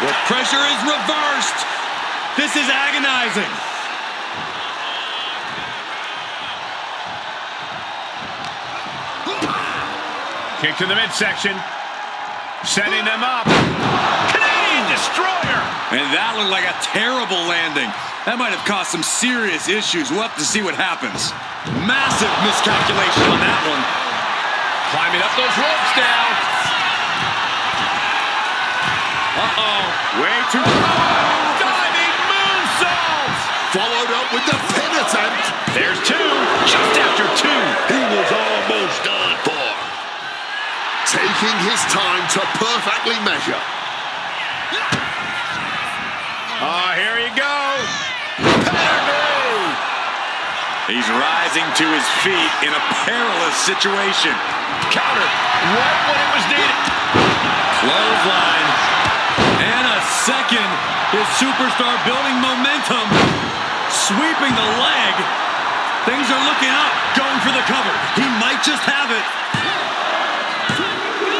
The pressure is reversed. This is agonizing. Kick to the midsection. Setting them up. Canadian Destroyer. And that looked like a terrible landing. That might have caused some serious issues. We'll have to see what happens. Massive miscalculation on that one. Climbing up those ropes now. Uh-oh. Way too Diving moonsaults. Followed up with the pin attempt. There's two. Just after two. He was almost done for. Taking his time to perfectly measure. Oh, here you go. Pedigree. He's rising to his feet in a perilous situation. Counter. Right when it was needed. Clothesline. And a second. His superstar building momentum. Sweeping the leg. Things are looking up. Going for the cover. He might just have it.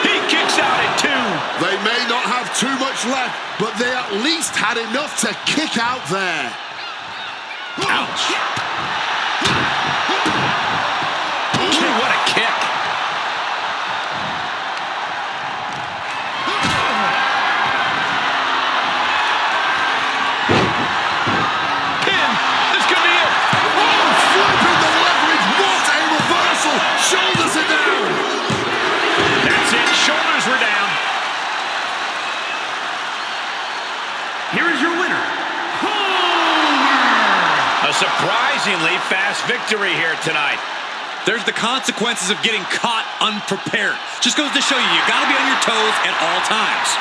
He kicks out at two. They may not have too much left, but they at least had enough to kick out there. Ouch. What a kick. Pin. This could be it. Oh, flipping the leverage. What a reversal. Shoulders are down. That's it. Shoulders were down. Here is your winner, A surprisingly fast victory here tonight. There's the consequences of getting caught unprepared. Just goes to show you, you gotta be on your toes at all times.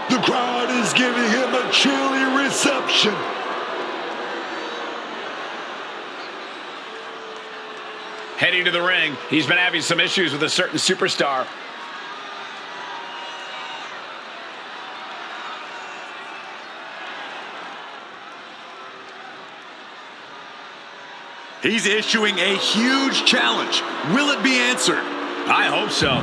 The crowd is giving him a chilly reception. Heading to the ring, he's been having some issues with a certain superstar. He's issuing a huge challenge. Will it be answered? I hope so.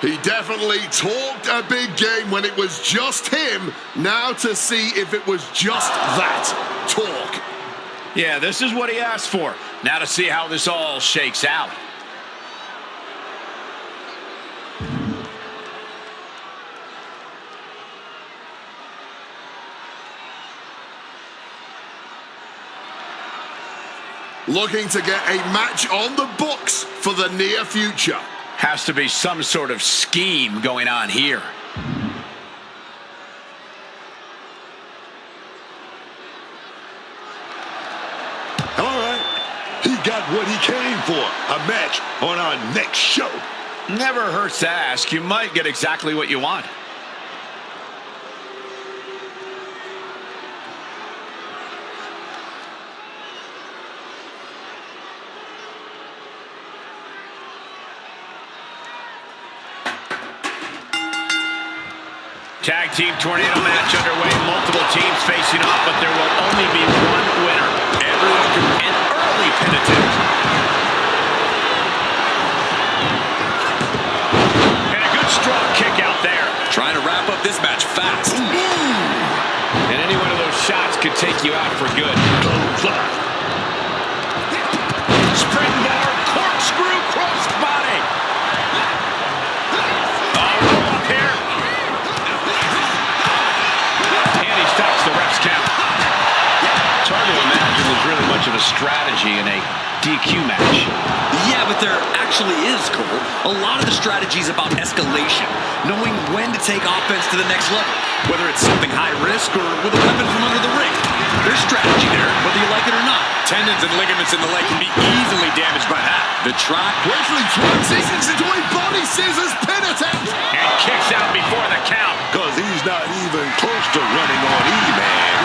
He definitely talked a big game when it was just him. Now to see if it was just that talk. Yeah, this is what he asked for. Now to see how this all shakes out. Looking to get a match on the books for the near future. Has to be some sort of scheme going on here. All right, he got what he came for. A match on our next show. Never hurts to ask. You might get exactly what you want. Tag team tornado match underway. Multiple teams facing off, but there will only be one winner. Everyone can an early pin attempt. And a good strong kick out there. Trying to wrap up this match fast. And any one of those shots could take you out for good. Springboard, corkscrew, crossbody. Roll up here. And he stops the ref's count. It's hard to imagine there's really much of a strategy in a DQ match. Yeah, but there actually is, Cole. A lot of the strategy is about escalation, knowing when to take offense to the next level, whether it's something high risk or with a weapon from under the ring. There's strategy there, whether you like it or not. Tendons and ligaments in the leg can be easily damaged by that. The trot Quickly transitions into a body scissors pin attempt. And kicks out before the count. Because he's not even close to running on E-Man.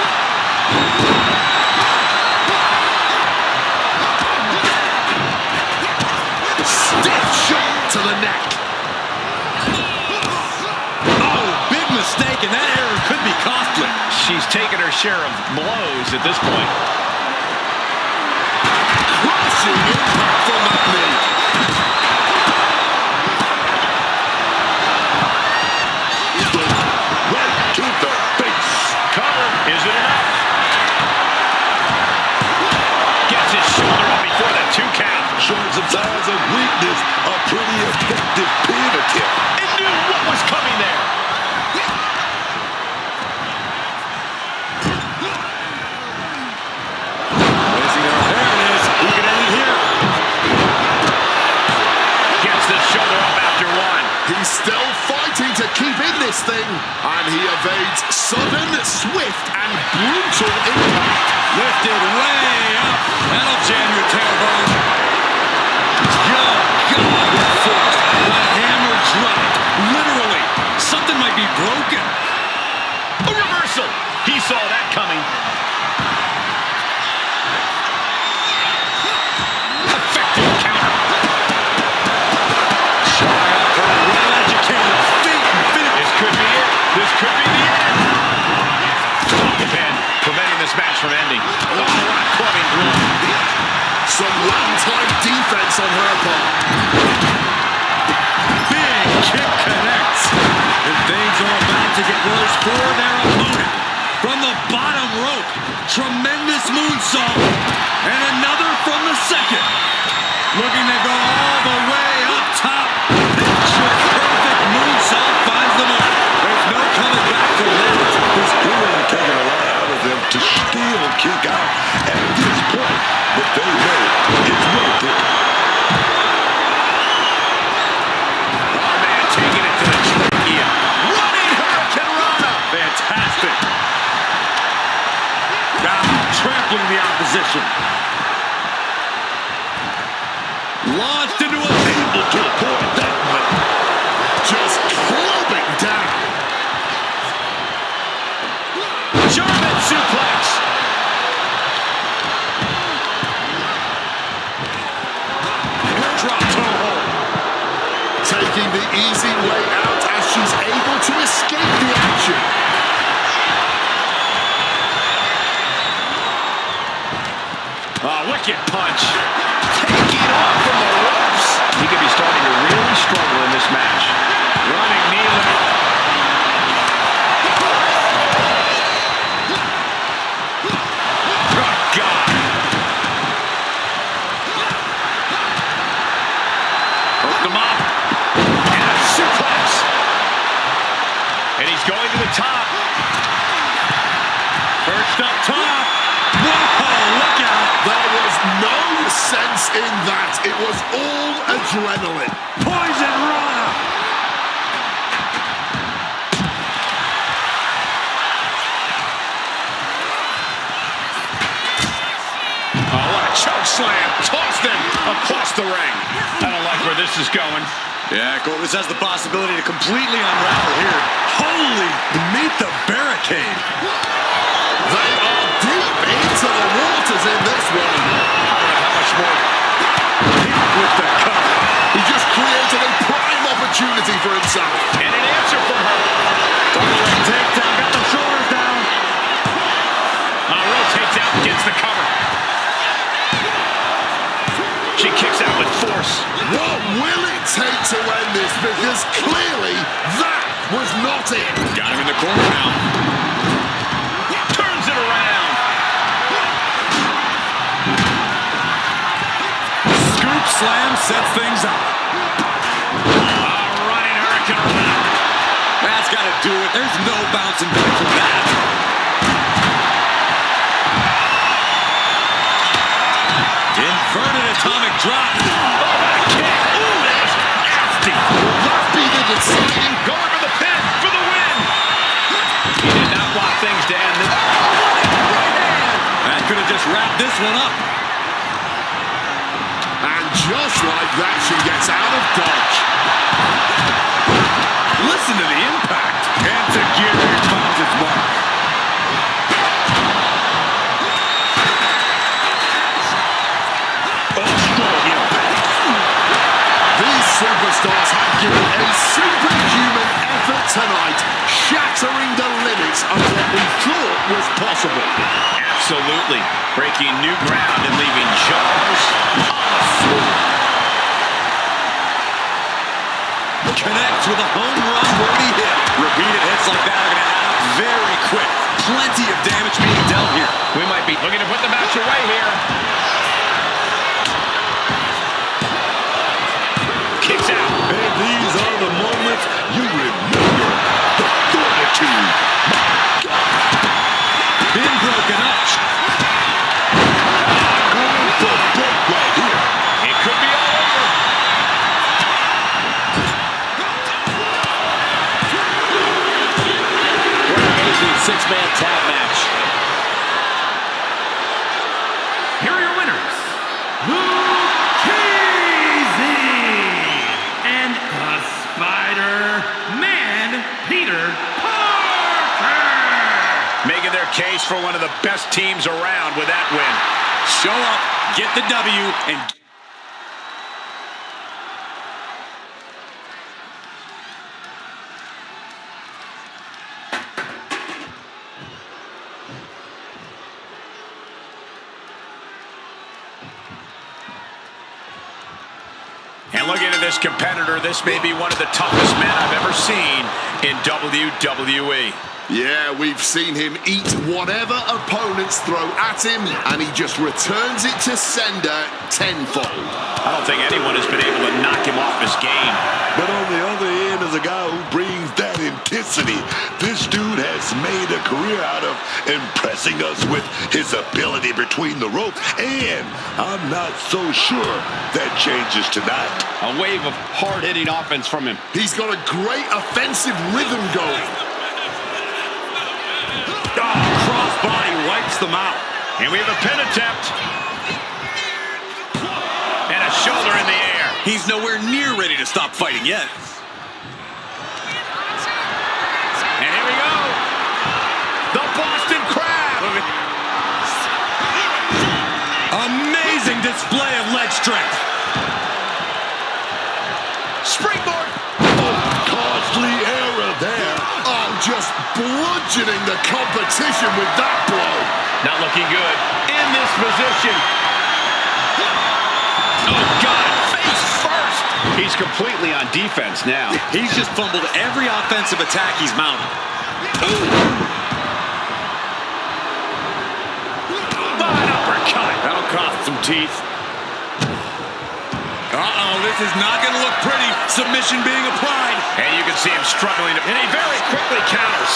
Stiff shot to the neck. Oh, big mistake, and that error could be costly. She's taken her share of blows at this point. Crushing impact from that knee. Right to the face. Cover. Is it enough? Gets his shoulder up before the 2 count. Showing some signs of weakness. A pretty effective pin attempt. And knew what was coming there. There it is. Who can end it here? Gets the shoulder up after 1. He's still fighting to keep in this thing. And he evades sudden, swift, and brutal impact. Lifted way up. That'll jam your tailbone. God, with force. The hammer dropped. Literally. Something might be broken. A reversal. He saw that coming. Effective counter. Showing up for a well-educated feet and finish. This could be it. This could be the end. The pin, preventing this match from ending. Oh, what a clubbing blow. Some one-time defense on her part. Big kick connects. And things are about to get worse for their opponent. From the bottom rope, tremendous moonsault. And another from the second. Looking to go all the way up top. Picture-perfect moonsault finds the mark. There's no coming back from this. It's clearly taking a lot out of them to still kick out at this point. But they know it's worth it. Oh, man, taking it to the trachea. Running Hurricane Rana. Fantastic. Now trampling the opposition. Launched into a Able to avoid that one. Just clubbing down. German suplex. drop toe hold. Taking the easy way out as she's able to escape the action. Wicked punch. Taking off from the ropes. He could be starting to really struggle in this match. Running knee lift. Oh, God. Hooked him up. And a suplex. And he's going to the top. First up top. Whoa, look out. There was no sense in that. It was all adrenaline. Poison Rana. Oh, what a choke slam. Tossed him across the ring. I don't like where this is going. Yeah, Cole, this has the possibility to completely unravel here. Holy, meet the barricade. They are deep into the waters in this one. How much more? With the cover. He just created a prime opportunity for himself. And an answer from her. Double leg takedown, got the shoulders down. Rotates out and gets the cover. She kicks out with force. What will it take to end this? Because clearly that was not it. Got him in the corner now. Turns it around. Scoop slam sets things up. Running Hurricane Rana. That's got to do it. There's no bouncing back from that. Inverted atomic drop. Oh, what a kick. Ooh, that was nasty. Will that be the deciding? Going for the pin for the win. He did not want things to end. Right hand. just wrap this one up. And just like that, she gets out of dodge. Listen to the impact. And Tajiri finds its mark. These superstars have given a superhuman effort tonight, shattering the limits of what we thought was possible. Absolutely. Breaking new ground and leaving jars on the floor. Connects with a home run worthy hit. Repeated hits like that are going to add up very quick. Plenty of damage being dealt here. We might be looking to put the match away here. Kicks out. And these are the moments you remember. The fortitude. Been broken up. The break right here. It could be all over. What an amazing six-man tag match. Here are your winners. And the Spider-Man, Peter Parker. Making their case for one of the best teams around with that win. Show up, get the W, and... And looking at this competitor, this may be one of the toughest men I've ever seen in WWE. Yeah, we've seen him eat whatever opponents throw at him, and he just returns it to sender tenfold. I don't think anyone has been able to knock him off his game. But on the other end is a guy who brings that intensity. This dude has made a career out of impressing us with his ability between the ropes, and I'm not so sure that changes tonight. A wave of hard-hitting offense from him. He's got a great offensive rhythm going. Crossbody wipes them out. And we have a pin attempt. And a shoulder in the air. He's nowhere near ready to stop fighting yet. And here we go. The Boston Crab. Amazing display of leg strength. Springboard. Costly error there. Oh, just bludgeoning the competition with that blow. Not looking good. In this position. Oh, God. Face first. He's completely on defense now. He's just fumbled every offensive attack he's mounted. An uppercut. That'll cost some teeth. Uh-oh, this is not going to look pretty. Submission being applied. And you can see him struggling. And he very quickly counters.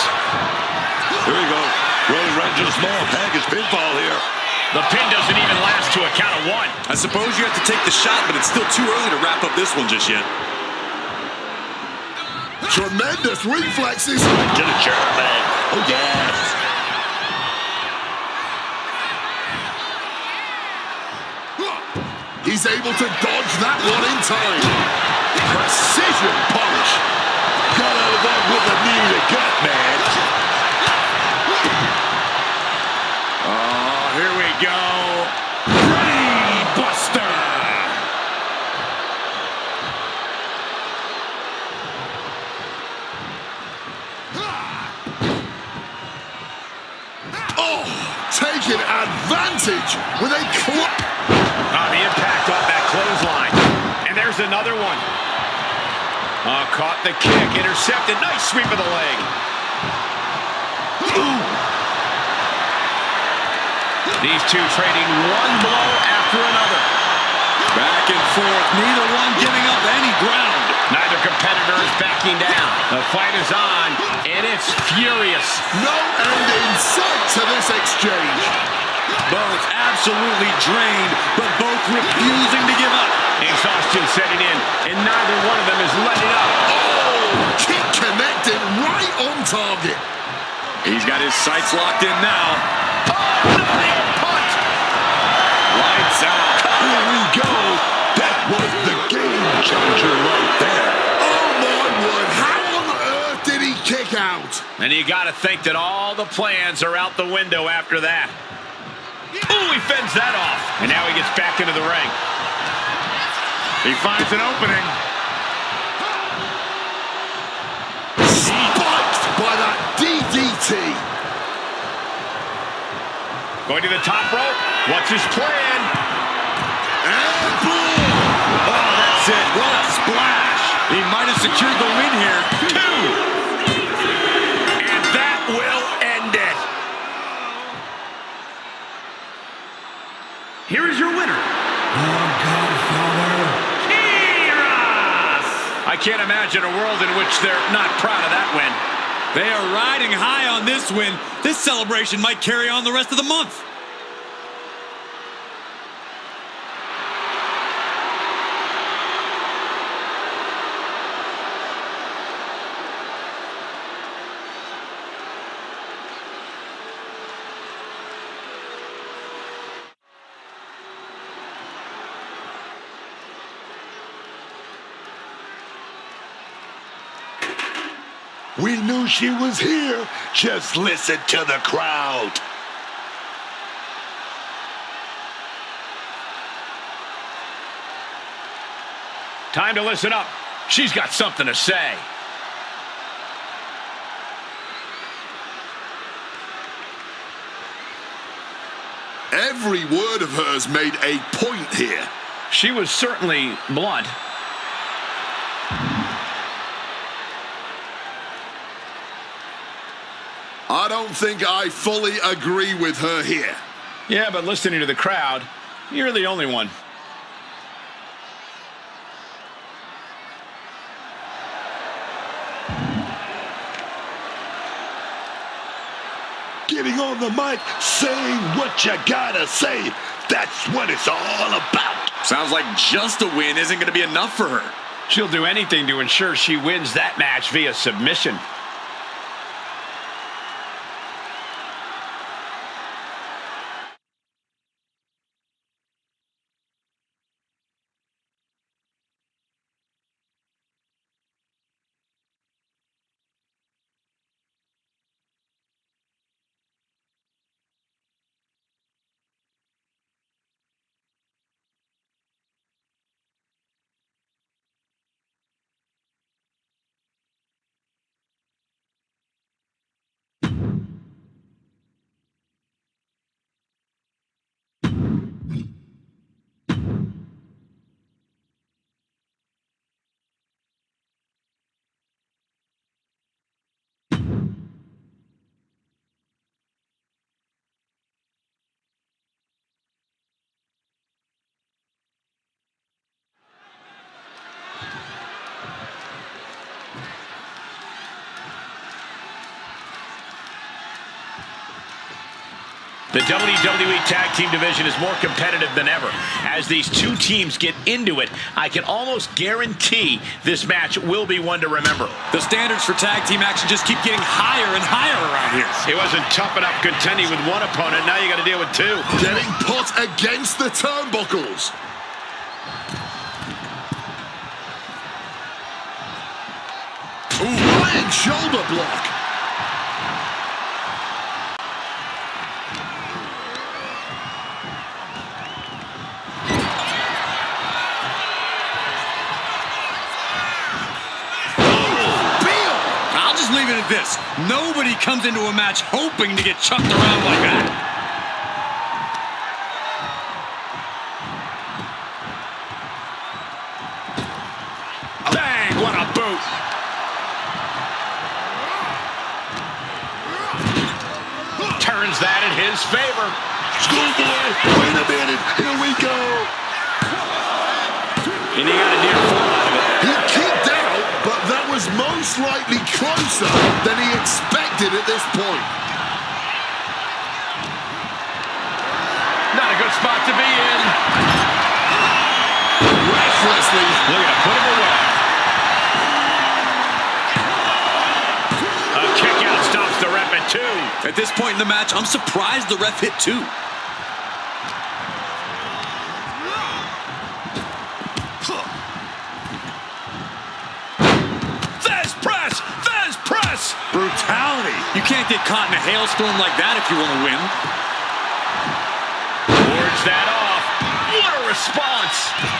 Here we go. Rolling right to a small package pinfall here. The pin doesn't even last to a count of one. I suppose you have to take the shot, but it's still too early to wrap up this one just yet. Tremendous reflexes. To the German. Oh, yes. He's able to dodge that one in time. Precision punch. Got out of that with a knee to gut, man. Oh, here we go. Brain Buster. Oh, taking advantage with a The impact off that clothesline. And there's another one. Caught the kick, intercepted. Nice sweep of the leg. Ooh. These two trading one blow after another. Back and forth, neither one giving up any ground. Neither competitor is backing down. The fight is on, and it's furious. no end in sight to this exchange. Both absolutely drained, but both refusing to give up. Exhaustion setting in, and neither one of them is letting up. Oh, kick connected right on target. He's got his sights locked in now. Oh, no, punt. sound. Here we go. That was the game changer right there. Oh, my word. How on earth did he kick out? And you got to think that all the plans are out the window after that. Ooh, he fends that off. And now he gets back into the ring. He finds an opening. Spiked by that DDT. Going to the top rope. What's his plan? And boom. Oh, that's it. What a splash. He might have secured the win here. 2. And that will end it. Here is your winner, the Godfather, Kiras. I can't imagine a world in which they're not proud of that win. They are riding high on this win. This celebration might carry on the rest of the month. We knew she was here. Just listen to the crowd. Time to listen up. She's got something to say. Every word of hers made a point here. She was certainly blunt. I don't think I fully agree with her here. Yeah, but listening to the crowd, you're the only one. Getting on the mic, saying what you gotta say. That's what it's all about. Sounds like just a win isn't going to be enough for her. She'll do anything to ensure she wins that match via submission. The WWE Tag Team division is more competitive than ever. As these two teams get into it, I can almost guarantee this match will be one to remember. The standards for tag team action just keep getting higher and higher around here. It wasn't tough enough contending with one opponent. Now you got to deal with two. Getting put against the turnbuckles. Flying shoulder block. Leave it at this. Nobody comes into a match hoping to get chucked around like that. Bang! What a boot. Turns that in his favor. Schoolboy, wait a minute. Here we go. And he got a near fall out of it. He kicked out, but that was most likely closer than he expected at this point. Not a good spot to be in. Recklessly. Look at him, put him away. A kick out stops the ref at 2. At this point in the match, I'm surprised the ref hit 2. brutality. You can't get caught in a hailstorm like that if you want to win. Forge that off. What a response.